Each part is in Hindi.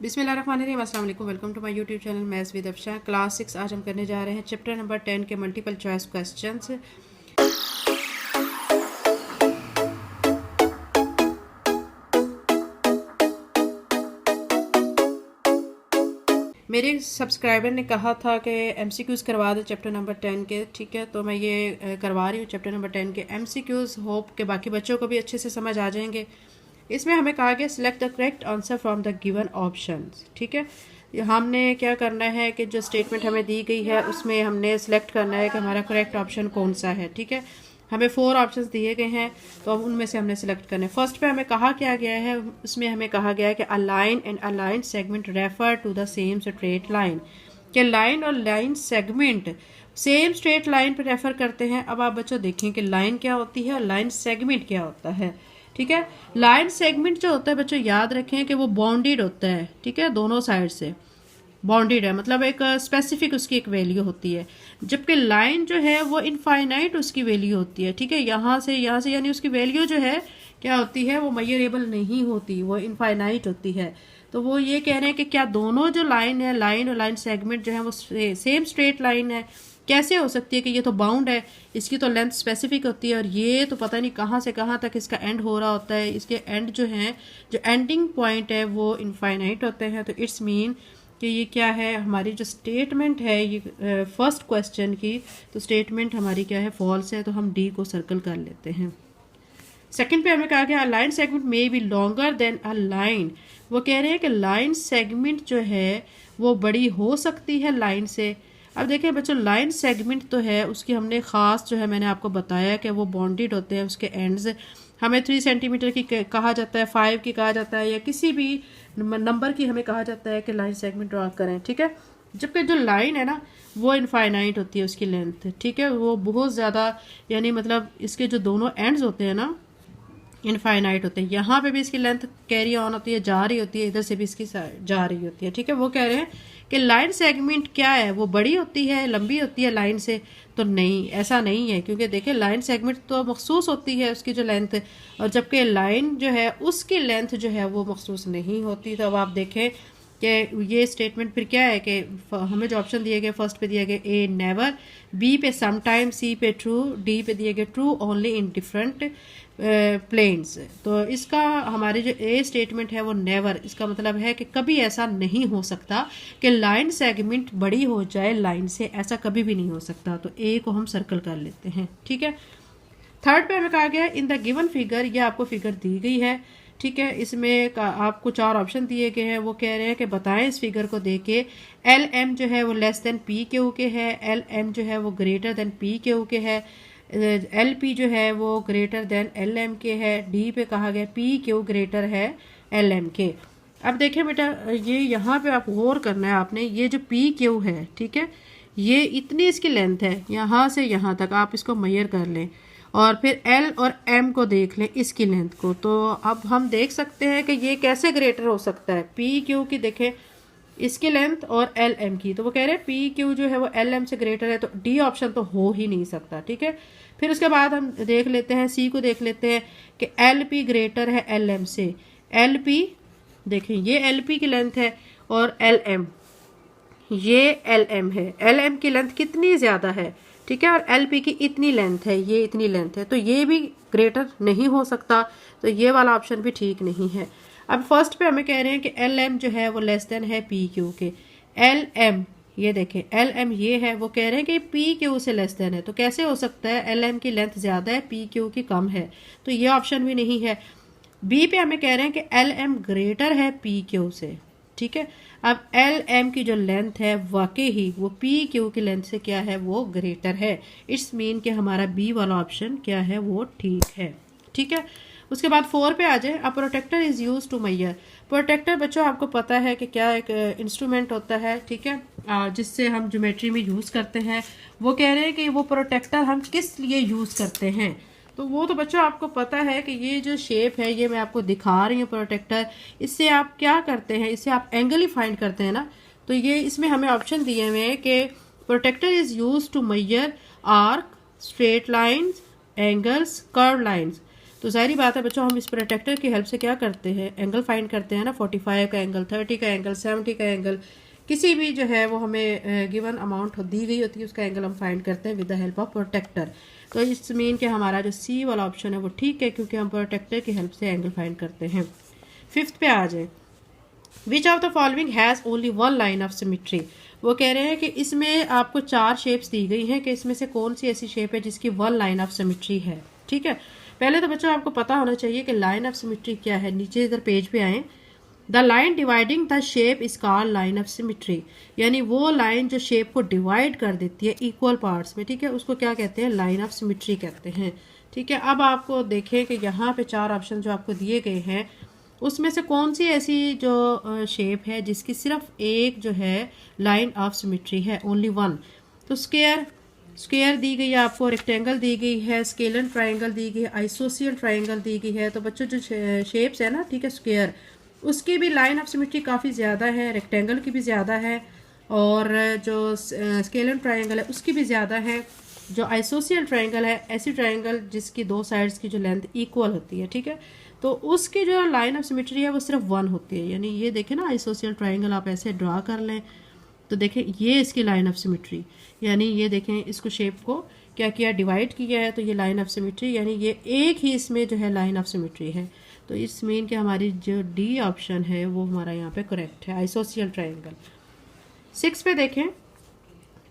बिस्मिल्लाहिर्रहमानिर्रहीम, अस्सलाम वालेकुम। Welcome to my YouTube channel maths with Afsha. Class 6 आज हम करने जा रहे हैं चैप्टर नंबर 10 के मल्टीपल चॉइस क्वेश्चंस। मेरे सब्सक्राइबर ने कहा था कि एमसीक्यूज़ करवा दो चैप्टर नंबर 10 के, ठीक है, तो मैं ये करवा रही हूँ चैप्टर नंबर 10 के एमसीक्यूज़। होप के बाकी बच्चों को भी अच्छे से समझ आ जाएंगे। इसमें हमें कहा गया select the correct answer from the given options, ठीक है। हमने क्या करना है कि जो स्टेटमेंट हमें दी गई है उसमें हमने सेलेक्ट करना है कि हमारा करेक्ट ऑप्शन कौन सा है, ठीक है। हमें 4 ऑप्शंस दिए गए हैं तो अब उनमें से हमने सेलेक्ट करना है। फर्स्ट पे हमें कहा क्या गया है, उसमें हमें कहा गया है कि a line and a line segment refer to the same straight line, कि लाइन और line segment same straight line पर रेफर करते हैं। अब आप बच्चों देखें कि लाइन क्या होती है और लाइन सेगमेंट क्या होता है, ठीक है। लाइन सेगमेंट जो होता है बच्चों याद रखें कि वो बाउंडेड होता है, ठीक है, दोनों साइड से बाउंडेड है, मतलब एक स्पेसिफिक उसकी एक वैल्यू होती है। जबकि लाइन जो है वो इनफाइनाइट उसकी वैल्यू होती है, ठीक है। यहाँ से यानी उसकी वैल्यू जो है क्या होती है, वो मेजरेबल नहीं होती, वो इनफाइनाइट होती है। तो वो ये कह रहे हैं कि क्या दोनों जो लाइन है, लाइन और लाइन सेगमेंट जो है वो सेम स्ट्रेट लाइन है। कैसे हो सकती है कि ये तो बाउंड है, इसकी तो लेंथ स्पेसिफिक होती है और ये तो पता नहीं कहाँ से कहाँ तक इसका एंड हो रहा होता है। इसके एंड जो हैं, जो एंडिंग पॉइंट है वो इनफाइनाइट होते हैं। तो इट्स मीन कि ये क्या है, हमारी जो स्टेटमेंट है ये फर्स्ट क्वेश्चन की, तो स्टेटमेंट हमारी क्या है, फॉल्स है। तो हम डी को सर्कल कर लेते हैं। सेकंड पे हमें कहा गया line segment may be longer than a line. वो कह रहे हैं कि लाइन सेगमेंट जो है वो बड़ी हो सकती है लाइन से। अब देखिए बच्चों, लाइन सेगमेंट तो है उसकी हमने ख़ास जो है मैंने आपको बताया कि वो बॉन्डेड होते हैं, उसके एंड्स हमें 3 सेंटीमीटर की कहा जाता है, 5 की कहा जाता है, या किसी भी नंबर की हमें कहा जाता है कि लाइन सेगमेंट ड्रा करें, ठीक है। जबकि जो लाइन है ना वो इनफाइनाइट होती है उसकी लेंथ, ठीक है, वो बहुत ज़्यादा, यानी मतलब इसके जो दोनों एंड्स होते हैं ना इनफाइनाइट होते हैं। यहाँ पे भी इसकी लेंथ कैरी ऑन होती है, जा रही होती है, इधर से भी इसकी जा रही होती है, ठीक है। वो कह रहे हैं कि लाइन सेगमेंट क्या है, वो बड़ी होती है, लंबी होती है लाइन से। तो नहीं, ऐसा नहीं है, क्योंकि देखिए लाइन सेगमेंट तो मखसूस होती है उसकी जो लेंथ, और जबकि लाइन जो है उसकी लेंथ जो है वो मखसूस नहीं होती। तो अब आप देखें कि ये स्टेटमेंट फिर क्या है कि हमें जो ऑप्शन दिए गए, फर्स्ट पे दिए गए ए नेवर, बी पे समटाइम, सी पे ट्रू, डी पे दिए गए true only in different planes. तो इसका हमारे जो ए स्टेटमेंट है वो नेवर, इसका मतलब है कि कभी ऐसा नहीं हो सकता कि लाइन सेगमेंट बड़ी हो जाए लाइन से, ऐसा कभी भी नहीं हो सकता। तो ए को हम सर्कल कर लेते हैं, ठीक है। थर्ड पे हमें कहा गया इन द गिवन फिगर, ये आपको फिगर दी गई है, ठीक है। इसमें आपको 4 ऑप्शन दिए गए हैं। वो कह रहे हैं कि बताएं इस फिगर को देख के एल एम जो है वो लेस देन पी क्यू के है, एल एम जो है वो ग्रेटर देन पी क्यू के है, एल पी जो है वो ग्रेटर देन एल एम के है, डी पे कहा गया पी क्यू ग्रेटर है एल एम के। अब देखिए बेटा, ये यहाँ पे आप गौर करना है आपने, ये जो पी क्यू है, ठीक है, ये इतनी इसकी लेंथ है, यहाँ से यहाँ तक आप इसको मेजर कर लें और फिर एल और एम को देख लें इसकी लेंथ को। तो अब हम देख सकते हैं कि ये कैसे ग्रेटर हो सकता है, पी क्यू की देखें इसकी लेंथ और एल एम की। तो वो कह रहे हैं पी क्यू जो है वो एल एम से ग्रेटर है, तो डी ऑप्शन तो हो ही नहीं सकता, ठीक है। फिर उसके बाद हम देख लेते हैं, सी को देख लेते हैं कि एल पी ग्रेटर है एल एम से। एल पी देखें, ये एल पी की लेंथ है और एल एम ये एल एम है, एल एम की लेंथ कितनी ज़्यादा है, ठीक है, और एल पी की इतनी लेंथ है, ये इतनी लेंथ है, तो ये भी ग्रेटर नहीं हो सकता। तो ये वाला ऑप्शन भी ठीक नहीं है। अब फर्स्ट पे हमें कह रहे हैं कि एल एम जो है वो लेस देन है पी क्यू के। एल एम ये देखें, एल एम ये है, वो कह रहे हैं कि पी क्यू से लेस देन है। तो कैसे हो सकता है, एल एम की लेंथ ज़्यादा है, पी क्यू की कम है, तो ये ऑप्शन भी नहीं है। बी पे हमें कह रहे हैं कि एल एम ग्रेटर है पी क्यू से, ठीक है। अब एल एम की जो लेंथ है वाकई ही वो पी क्यू की लेंथ से क्या है, वो ग्रेटर है। इट्स मीन कि हमारा बी वाला ऑप्शन क्या है, वो ठीक है, ठीक है। उसके बाद 4 पे आ जाए, a protector is use to measure. Protector बच्चों आपको पता है कि क्या एक इंस्ट्रूमेंट होता है, ठीक है, जिससे हम ज्योमेट्री में यूज़ करते हैं। वो कह रहे हैं कि वो प्रोटेक्टर हम किस लिए यूज़ करते हैं। तो वो तो बच्चों आपको पता है कि ये जो शेप है ये मैं आपको दिखा रही हूँ प्रोटेक्टर, इससे आप क्या करते हैं, इससे आप एंगल ही फाइंड करते हैं ना। तो ये इसमें हमें ऑप्शन दिए हुए हैं कि protractor is use to measure arc, straight lines, angles, curve lines. तो जाहिर बात है बच्चों, हम इस प्रोटेक्टर की हेल्प से क्या करते हैं, एंगल फाइंड करते हैं ना, 45 का एंगल, 30 का एंगल, 70 का एंगल, किसी भी जो है वो हमें गिवन अमाउंट दी गई होती है उसका एंगल हम फाइंड करते हैं with the help of protractor. तो इस मीन के हमारा जो सी वाला ऑप्शन है वो ठीक है, क्योंकि हम प्रोटेक्टर की हेल्प से एंगल फाइंड करते हैं। 5th पे आ जाए, which of the following has only one line of symmetry. वो कह रहे हैं कि इसमें आपको 4 शेप्स दी गई हैं कि इसमें से कौन सी ऐसी शेप है जिसकी वन लाइन ऑफ सिमिट्री है। ठीक है, पहले तो बच्चों आपको पता होना चाहिए कि लाइन ऑफ सिमिट्री क्या है। नीचे इधर पेज पे आए, the line dividing the shape is called line of symmetry, यानी वो लाइन जो शेप को डिवाइड कर देती है इक्वल पार्ट्स में, ठीक है, उसको क्या कहते हैं, लाइन ऑफ सिमिट्री कहते हैं। ठीक है, अब आपको देखें कि यहाँ पे 4 ऑप्शन जो आपको दिए गए हैं उसमें से कौन सी ऐसी जो शेप है जिसकी सिर्फ एक जो है लाइन ऑफ सिमिट्री है, ओनली वन। तो स्क्वायर दी गई है आपको, रेक्टेंगल दी गई है, स्केलन ट्राइंगल दी गई है, आइसोसियल ट्राइंगल दी गई है। तो बच्चों जो शेप्स है ना, ठीक है, स्क्वायर उसकी भी लाइन ऑफ सिमिट्री काफ़ी ज़्यादा है, रेक्टेंगल की भी ज़्यादा है, और जो स्केलन ट्राइंगल है उसकी भी ज़्यादा है। जो आइसोसियल ट्राइंगल है, ऐसी ट्राइंगल जिसकी 2 साइड्स की जो लेंथ इक्वल होती है, ठीक है, तो उसकी जो लाइन ऑफ सिमिट्री है वो सिर्फ 1 होती है। यानी ये देखें ना, आइसोसियल ट्राइंगल आप ऐसे ड्रा कर लें तो देखें ये इसकी लाइन ऑफ सिमिट्री, यानी ये देखें इसको शेप को क्या किया, डिवाइड किया है, तो ये लाइन ऑफ सिमिट्री, यानी ये एक ही इसमें जो है लाइन ऑफ सिमिट्री है। तो इस मीन के हमारी जो डी ऑप्शन है वो हमारा यहाँ पे करेक्ट है, आइसोसियल ट्राइंगल। 6 पे देखें,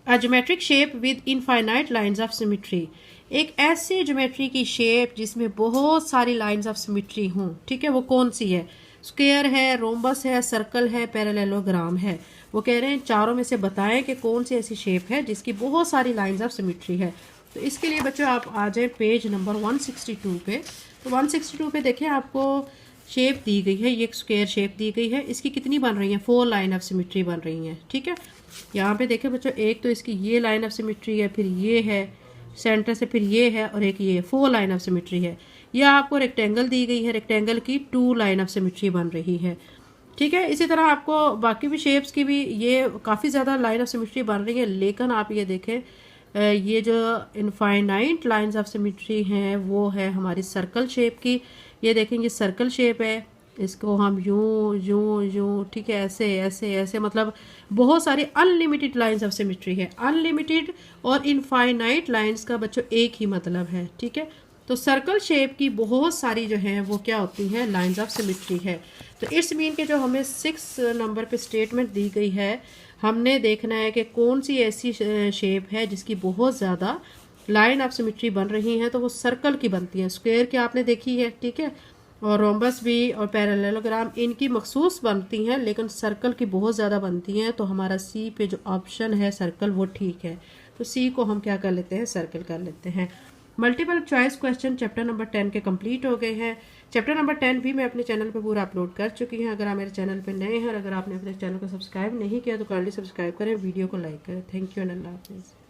अ geometric shape with infinite lines of symmetry, एक ऐसी ज्योमेट्री की शेप जिसमें बहुत सारी लाइंस ऑफ सिमिट्री हों, ठीक है, वो कौन सी है, स्क्वायर है, रोम्बस है, सर्कल है, पैरेललोग्राम है। वो कह रहे हैं चारों में से बताएं कि कौन सी ऐसी शेप है जिसकी बहुत सारी लाइंस ऑफ सिमिट्री है। तो इसके लिए बच्चों आप आ जाए पेज नंबर 162 पे। तो 162 पे देखें, आपको शेप दी गई है, ये एक स्क्वायर शेप दी गई है, इसकी कितनी बन रही है, 4 लाइन ऑफ सिमिट्री बन रही हैं। ठीक है, यहाँ पे देखें बच्चों, एक तो इसकी ये लाइन ऑफ सिमिट्री है, फिर ये है सेंटर से, फिर ये है, और एक ये 4 लाइन ऑफ सिमिट्री है। यह आपको रेक्टेंगल दी गई है, रेक्टेंगल की 2 लाइन ऑफ सिमिट्री बन रही है। ठीक है, इसी तरह आपको बाकी भी शेप्स की भी ये काफ़ी ज़्यादा लाइन ऑफ सिमिट्री बन रही है, लेकिन आप ये देखें ये जो इनफाइनाइट लाइंस ऑफ सिमिट्री हैं वो है हमारी सर्कल शेप की। ये देखें, ये सर्कल शेप है, इसको हम यूं यूं यूं, ठीक है, ऐसे ऐसे ऐसे, मतलब बहुत सारी अनलिमिटेड लाइंस ऑफ सिमिट्री है। अनलिमिटेड और इनफाइनाइट लाइंस का बच्चों एक ही मतलब है। ठीक है, तो सर्कल शेप की बहुत सारी जो है वो क्या होती है, लाइंस ऑफ सिमिट्री है। तो इट्स मीन के जो हमें 6 नंबर पे स्टेटमेंट दी गई है, हमने देखना है कि कौन सी ऐसी शेप है जिसकी बहुत ज़्यादा लाइन ऑफ सिमिट्री बन रही हैं। तो वो सर्कल की बनती है, स्क्वायर की आपने देखी है, ठीक है, और रोम्बस भी और पैरेललोग्राम इनकी मखसूस बनती हैं, लेकिन सर्कल की बहुत ज़्यादा बनती हैं। तो हमारा सी पे जो ऑप्शन है सर्कल वो ठीक है। तो सी को हम क्या कर लेते हैं, सर्कल कर लेते हैं। Multiple choice question chapter number 10 के कंप्लीट हो गए हैं। चैप्टर नंबर 10 भी मैं अपने चैनल पे पूरा अपलोड कर चुकी हूँ। अगर आप मेरे चैनल पे नए हैं और अगर आपने अपने चैनल को सब्सक्राइब नहीं किया तो काइंडली सब्सक्राइब करें, वीडियो को लाइक करें। थैंक यू एंड अल्लाह हाफिज़।